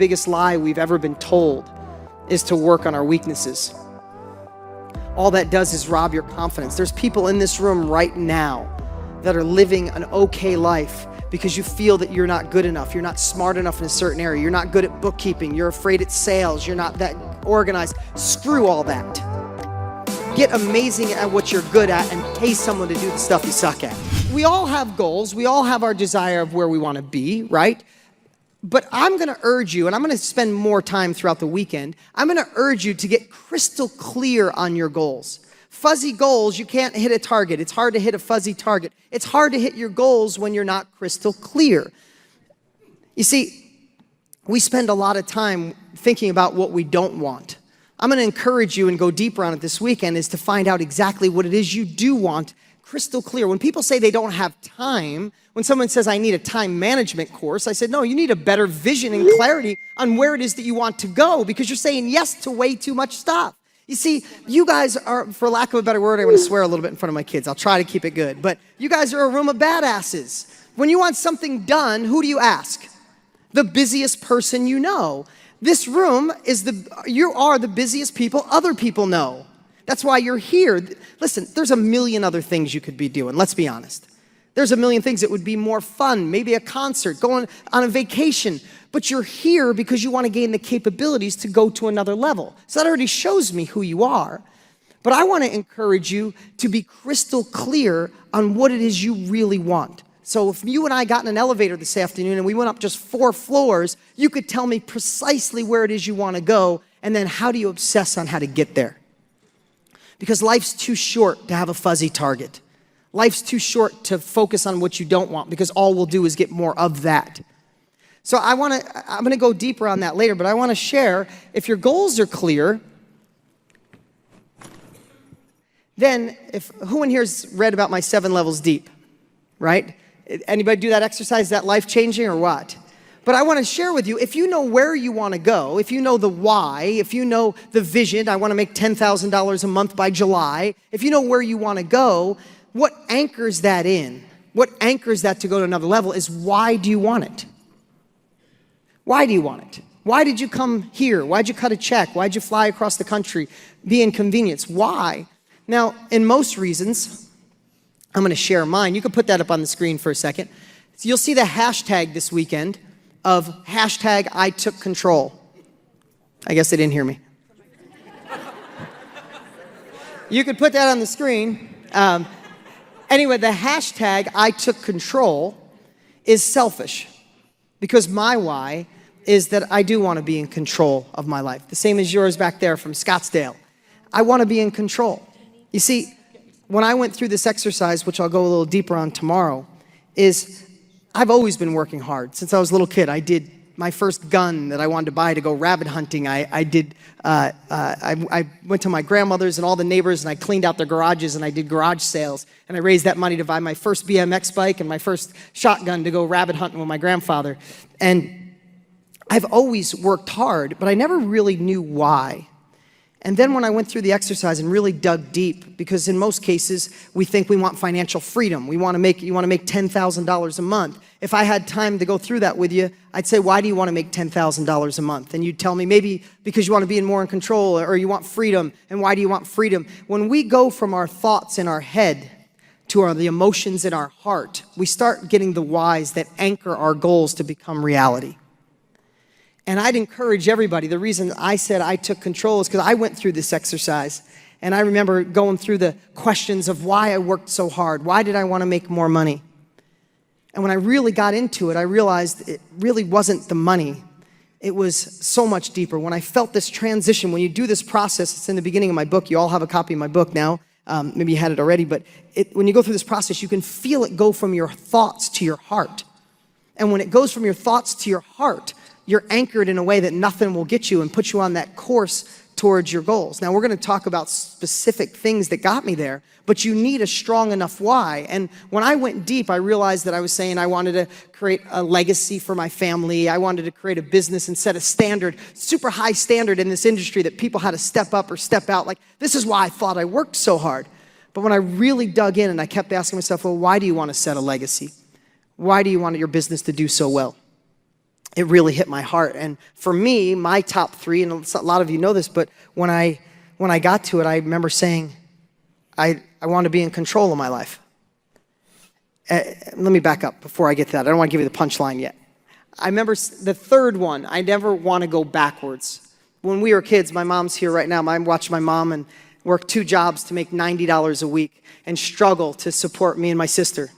biggest lie we've ever been told is to work on our weaknesses. All that does is rob your confidence. There's people in this room right now that are living an okay life because you feel that you're not good enough. You're not smart enough in a certain area. You're not good at bookkeeping. You're afraid at sales. You're not that organized. Screw all that. Get amazing at what you're good at and pay someone to do the stuff you suck at. We all have goals. We all have our desire of where we want to be, right? But I'm going to urge you, and I'm going to spend more time throughout the weekend, I'm going to urge you to get crystal clear on your goals. Fuzzy goals, you can't hit a target. It's hard to hit a fuzzy target. It's hard to hit your goals when you're not crystal clear. You see, we spend a lot of time thinking about what we don't want. I'm going to encourage you and go deeper on it this weekend is to find out exactly what it is you do want, crystal clear. When people say they don't have time, when someone says, I need a time management course, I said, no, you need a better vision and clarity on where it is that you want to go because you're saying yes to way too much stuff. You see, you guys are, for lack of a better word, I'm going to swear a little bit in front of my kids. I'll try to keep it good. But you guys are a room of badasses. When you want something done, who do you ask? The busiest person you know. This room is you are the busiest people other people know. That's why you're here. Listen, there's a million other things you could be doing. Let's be honest. There's a million things that would be more fun. Maybe a concert, going on a vacation. But you're here because you want to gain the capabilities to go to another level. So that already shows me who you are. But I want to encourage you to be crystal clear on what it is you really want. So if you and I got in an elevator this afternoon and we went up just 4 floors, you could tell me precisely where it is you want to go, and then how do you obsess on how to get there? Because life's too short to have a fuzzy target. Life's too short to focus on what you don't want because all we'll do is get more of that. So I'm going to go deeper on that later, but I want to share, if your goals are clear, then who in here's read about my 7 levels deep, right? Anybody do that exercise? Is that life-changing or what? But I want to share with you, if you know where you want to go, if you know the why, if you know the vision, I want to make $10,000 a month by July, if you know where you want to go, what anchors that in, what anchors that to go to another level is why do you want it? Why do you want it? Why did you come here? Why'd you cut a check? Why'd you fly across the country? Be inconvenienced. Why? Now, in most reasons, I'm going to share mine. You can put that up on the screen for a second. So you'll see the hashtag this weekend of hashtag I took control. I guess they didn't hear me. You could put that on the screen. Anyway, the hashtag I took control is selfish because my why is that I do want to be in control of my life. The same as yours back there from Scottsdale. I want to be in control. You see, when I went through this exercise, which I'll go a little deeper on tomorrow, is I've always been working hard. Since I was a little kid, I did my first gun that I wanted to buy to go rabbit hunting. I went to my grandmother's and all the neighbors, and I cleaned out their garages, and I did garage sales. And I raised that money to buy my first BMX bike and my first shotgun to go rabbit hunting with my grandfather. And I've always worked hard, but I never really knew why. And then when I went through the exercise and really dug deep, because in most cases, we think we want financial freedom. You want to make $10,000 a month. If I had time to go through that with you, I'd say, why do you want to make $10,000 a month? And you'd tell me, maybe because you want to be more in control, or you want freedom. And why do you want freedom? When we go from our thoughts in our head to the emotions in our heart, we start getting the whys that anchor our goals to become reality. And I'd encourage everybody, the reason I said I took control is because I went through this exercise. And I remember going through the questions of why I worked so hard. Why did I want to make more money? And when I really got into it, I realized it really wasn't the money. It was so much deeper. When I felt this transition, when you do this process, it's in the beginning of my book. You all have a copy of my book now. Maybe you had it already. But when you go through this process, you can feel it go from your thoughts to your heart. And when it goes from your thoughts to your heart, you're anchored in a way that nothing will get you and put you on that course towards your goals. Now, we're going to talk about specific things that got me there, but you need a strong enough why. And when I went deep, I realized that I was saying I wanted to create a legacy for my family. I wanted to create a business and set a standard, super high standard in this industry that people had to step up or step out. Like, this is why I thought I worked so hard. But when I really dug in and I kept asking myself, well, why do you want to set a legacy? Why do you want your business to do so well? it really hit my heart. And for me, my top three, and a lot of you know this, but when I got to it, I remember saying, I want to be in control of my life. Let me back up before I get to that. I don't want to give you the punchline yet. I remember the third one, I never want to go backwards. When we were kids, my mom's here right now. I watched my mom and work 2 jobs to make $90 a week and struggle to support me and my sister.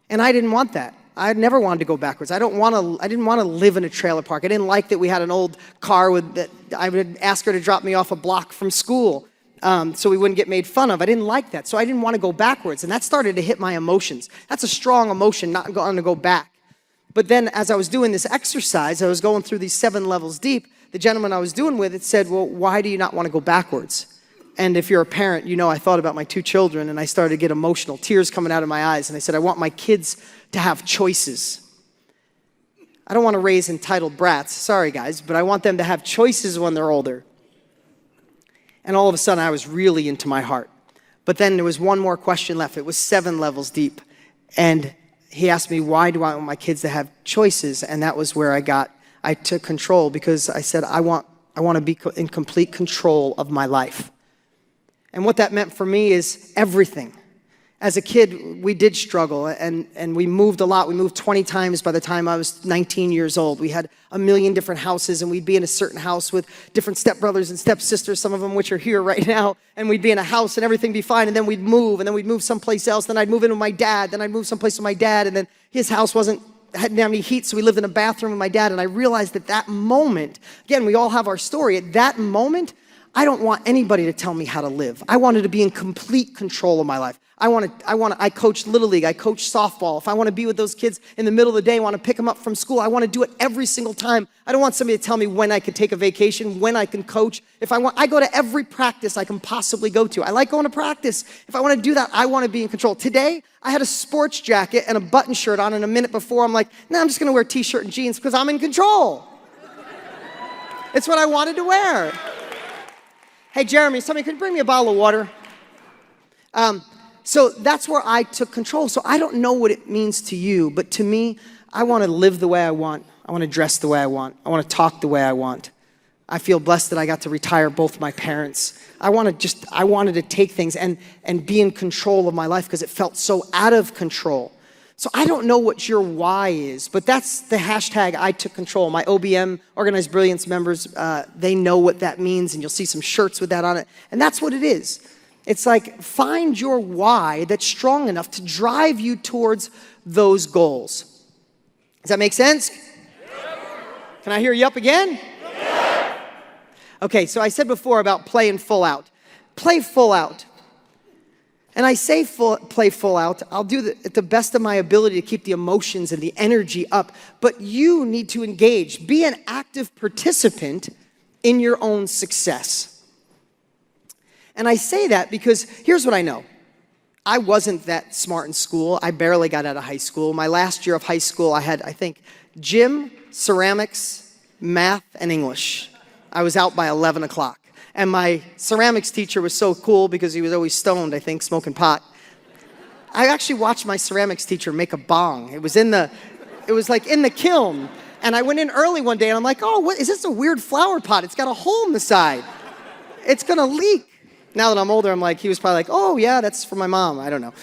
And I didn't want that. I never wanted to go backwards. I didn't want to live in a trailer park. I didn't like that we had an old car that I would ask her to drop me off a block from school so we wouldn't get made fun of. I didn't like that. So I didn't want to go backwards. And that started to hit my emotions. That's a strong emotion, not going to go back. But then as I was doing this exercise, I was going through these 7 levels deep. The gentleman I was doing with it said, well, why do you not want to go backwards? And if you're a parent, you know I thought about my 2 children, and I started to get emotional, tears coming out of my eyes. And I said, I want my kids to have choices. I don't want to raise entitled brats, sorry guys, but I want them to have choices when they're older. And all of a sudden, I was really into my heart. But then there was one more question left. It was 7 levels deep. And he asked me, why do I want my kids to have choices? And that was where I took control, because I said, I want to be in complete control of my life. And what that meant for me is everything. As a kid, we did struggle, and we moved a lot. We moved 20 times by the time I was 19 years old. We had a million different houses, and we'd be in a certain house with different stepbrothers and stepsisters, some of them which are here right now, and we'd be in a house and everything would be fine, and then we'd move someplace else, then I'd move in with my dad, then I'd move someplace with my dad, and then his house hadn't have any heat, so we lived in a bathroom with my dad, and I realized at that moment, again, we all have our story, at that moment, I don't want anybody to tell me how to live. I wanted to be in complete control of my life. I coached Little League, I coached softball. If I want to be with those kids in the middle of the day, I want to pick them up from school, I want to do it every single time. I don't want somebody to tell me when I could take a vacation, when I can coach. I go to every practice I can possibly go to. I like going to practice. If I want to do that, I want to be in control. Today, I had a sports jacket and a button shirt on, and a minute before, I'm like, I'm just going to wear a t-shirt and jeans because I'm in control. It's what I wanted to wear. Hey, Jeremy, somebody could bring me a bottle of water? So that's where I took control. So I don't know what it means to you, but to me, I want to live the way I want. I want to dress the way I want. I want to talk the way I want. I feel blessed that I got to retire both my parents. I wanted to take things and be in control of my life because it felt so out of control. So I don't know what your why is, but that's the hashtag I took control. My OBM, Organized Brilliance members, they know what that means, and you'll see some shirts with that on it. And that's what it is. It's like, find your why that's strong enough to drive you towards those goals. Does that make sense? Can I hear you up again? Okay, so I said before about playing full out. Play full out. And I say play full out. I'll do at the best of my ability to keep the emotions and the energy up. But you need to engage. Be an active participant in your own success. And I say that because here's what I know. I wasn't that smart in school. I barely got out of high school. My last year of high school, I had, I think, gym, ceramics, math, and English. I was out by 11 o'clock. And my ceramics teacher was so cool because he was always stoned, I think, smoking pot. I actually watched my ceramics teacher make a bong. It was like in the kiln. And I went in early one day and I'm like, oh, what is this, a weird flower pot? It's got a hole in the side. It's gonna leak. Now that I'm older, I'm like, he was probably like, oh yeah, that's for my mom. I don't know.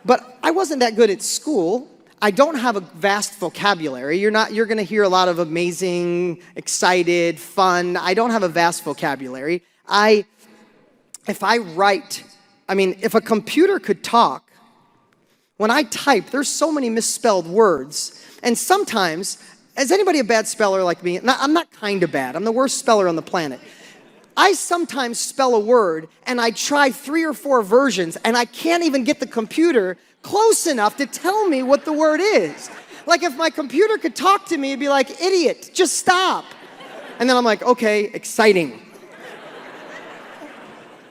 But I wasn't that good at school. I don't have a vast vocabulary. You're gonna hear a lot of amazing, excited, fun. I don't have a vast vocabulary. If a computer could talk, when I type, there's so many misspelled words. And sometimes, is anybody a bad speller like me? I'm not kind of bad. I'm the worst speller on the planet. I sometimes spell a word and I try 3 or 4 versions and I can't even get the computer close enough to tell me what the word is. Like if my computer could talk to me, it'd be like, idiot, just stop. And then I'm like, okay, exciting.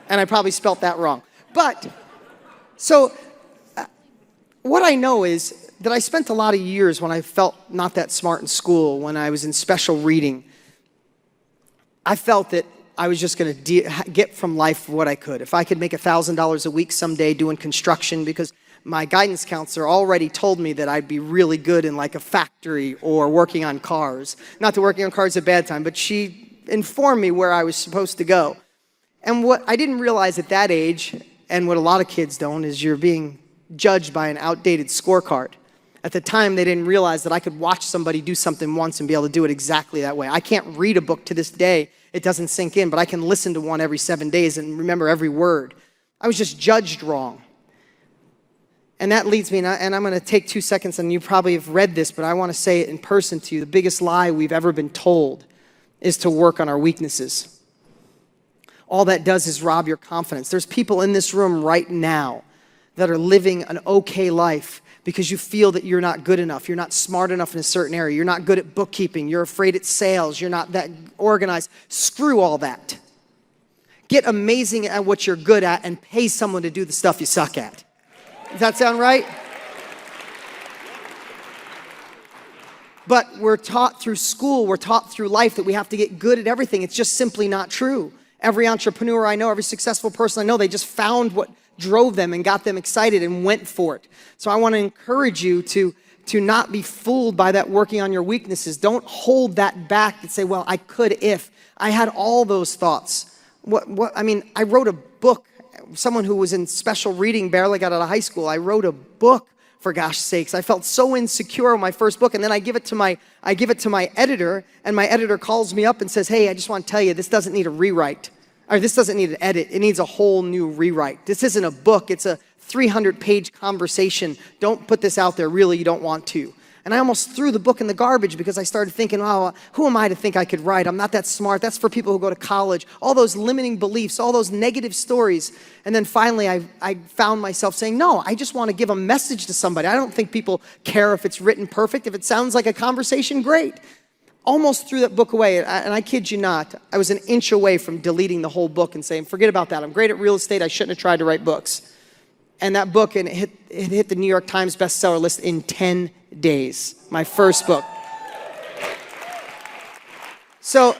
And I probably spelt that wrong. But, so, what I know is that I spent a lot of years when I felt not that smart in school, when I was in special reading, I felt that I was just going to get from life what I could. If I could make $1,000 a week someday doing construction, because my guidance counselor already told me that I'd be really good in like a factory or working on cars. Not that working on cars is a bad time, but she informed me where I was supposed to go. And what I didn't realize at that age, and what a lot of kids don't, is you're being judged by an outdated scorecard. At the time, they didn't realize that I could watch somebody do something once and be able to do it exactly that way. I can't read a book to this day. It doesn't sink in, but I can listen to one every 7 days and remember every word. I was just judged wrong. And that leads me, and I'm going to take 2 seconds, and you probably have read this, but I want to say it in person to you. The biggest lie we've ever been told is to work on our weaknesses. All that does is rob your confidence. There's people in this room right now that are living an okay life because you feel that you're not good enough. You're not smart enough in a certain area. You're not good at bookkeeping. You're afraid at sales. You're not that organized. Screw all that. Get amazing at what you're good at and pay someone to do the stuff you suck at. Does that sound right? But we're taught through school, we're taught through life that we have to get good at everything. It's just simply not true. Every entrepreneur I know, every successful person I know, they just found what drove them and got them excited and went for it. So I want to encourage you to not be fooled by that working on your weaknesses. Don't hold that back and say, well, I could if. I had all those thoughts. I wrote a book. Someone who was in special reading, barely got out of high school, I wrote a book, for gosh sakes. I felt so insecure in my first book, and then I give it to my editor, and my editor calls me up and says, hey, I just want to tell you, this doesn't need a rewrite, or this doesn't need an edit. It needs a whole new rewrite. This isn't a book. It's a 300-page conversation. Don't put this out there. Really, you don't want to. And I almost threw the book in the garbage because I started thinking, oh, who am I to think I could write? I'm not that smart. That's for people who go to college. All those limiting beliefs, all those negative stories. And then finally, I found myself saying, no, I just want to give a message to somebody. I don't think people care if it's written perfect. If it sounds like a conversation, great. Almost threw that book away. And I kid you not, I was an inch away from deleting the whole book and saying, forget about that. I'm great at real estate. I shouldn't have tried to write books. And that book, and it hit the New York Times bestseller list in 10 days. My first book. So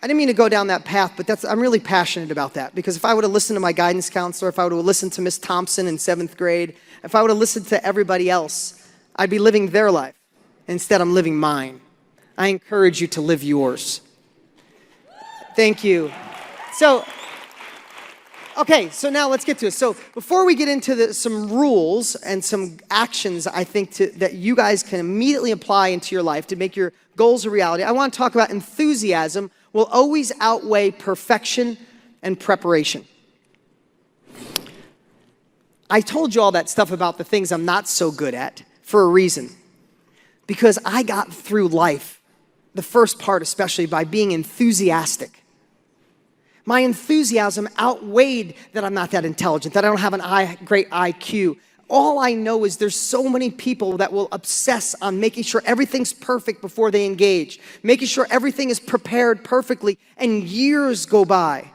I didn't mean to go down that path, but I'm really passionate about that. Because if I would have listened to my guidance counselor, if I would have listened to Miss Thompson in 7th grade, if I would have listened to everybody else, I'd be living their life. Instead, I'm living mine. I encourage you to live yours. Thank you. Okay, so now let's get to it. So before we get into some rules and some actions, I think that you guys can immediately apply into your life to make your goals a reality, I want to talk about enthusiasm will always outweigh perfection and preparation. I told you all that stuff about the things I'm not so good at for a reason. Because I got through life, the first part especially, by being enthusiastic. My enthusiasm outweighed that I'm not that intelligent, that I don't have a great IQ. All I know is there's so many people that will obsess on making sure everything's perfect before they engage, making sure everything is prepared perfectly, and years go by.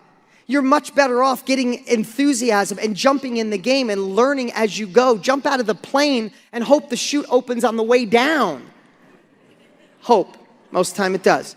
You're much better off getting enthusiasm and jumping in the game and learning as you go. Jump out of the plane and hope the chute opens on the way down. Hope. Most of the time it does.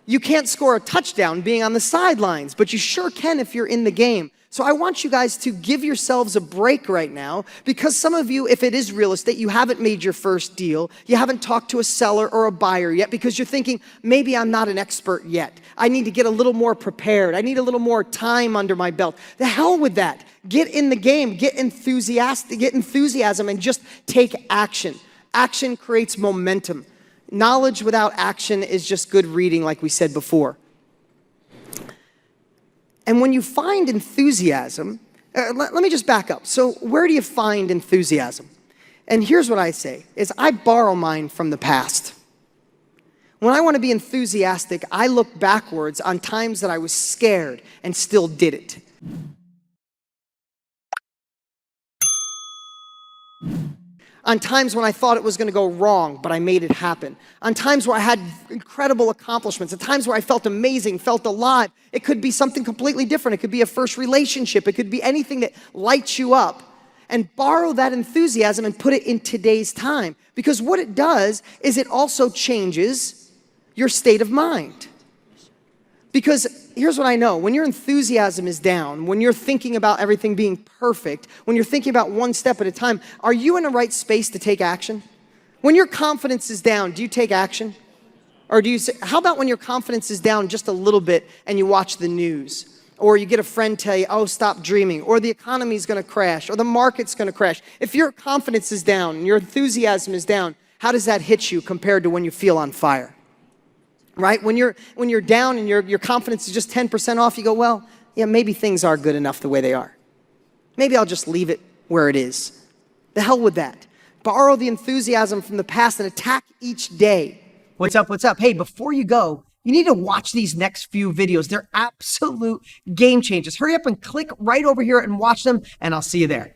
You can't score a touchdown being on the sidelines, but you sure can if you're in the game. So I want you guys to give yourselves a break right now, because some of you, if it is real estate, you haven't made your first deal. You haven't talked to a seller or a buyer yet because you're thinking, maybe I'm not an expert yet. I need to get a little more prepared. I need a little more time under my belt. The hell with that. Get in the game, get enthusiasm, and just take action. Action creates momentum. Knowledge without action is just good reading, like we said before. And when you find enthusiasm, let me just back up. So where do you find enthusiasm? And here's what I say, is I borrow mine from the past. When I want to be enthusiastic, I look backwards on times that I was scared and still did it. On times when I thought it was going to go wrong, but I made it happen. On times where I had incredible accomplishments. At times where I felt amazing, felt alive. It could be something completely different. It could be a first relationship. It could be anything that lights you up. And borrow that enthusiasm and put it in today's time. Because what it does is it also changes your state of mind. Because here's what I know. When your enthusiasm is down, when you're thinking about everything being perfect, when you're thinking about one step at a time, are you in the right space to take action? When your confidence is down, do you take action? Or do you say, how about when your confidence is down just a little bit and you watch the news? Or you get a friend tell you, oh, stop dreaming, or the economy's gonna crash, or the market's gonna crash. If your confidence is down and your enthusiasm is down, how does that hit you compared to when you feel on fire? Right? When you're down and your confidence is just 10% off, you go, well, yeah, maybe things are good enough the way they are. Maybe I'll just leave it where it is. The hell with that. Borrow the enthusiasm from the past and attack each day. What's up? What's up? Hey, before you go, you need to watch these next few videos. They're absolute game changers. Hurry up and click right over here and watch them, and I'll see you there.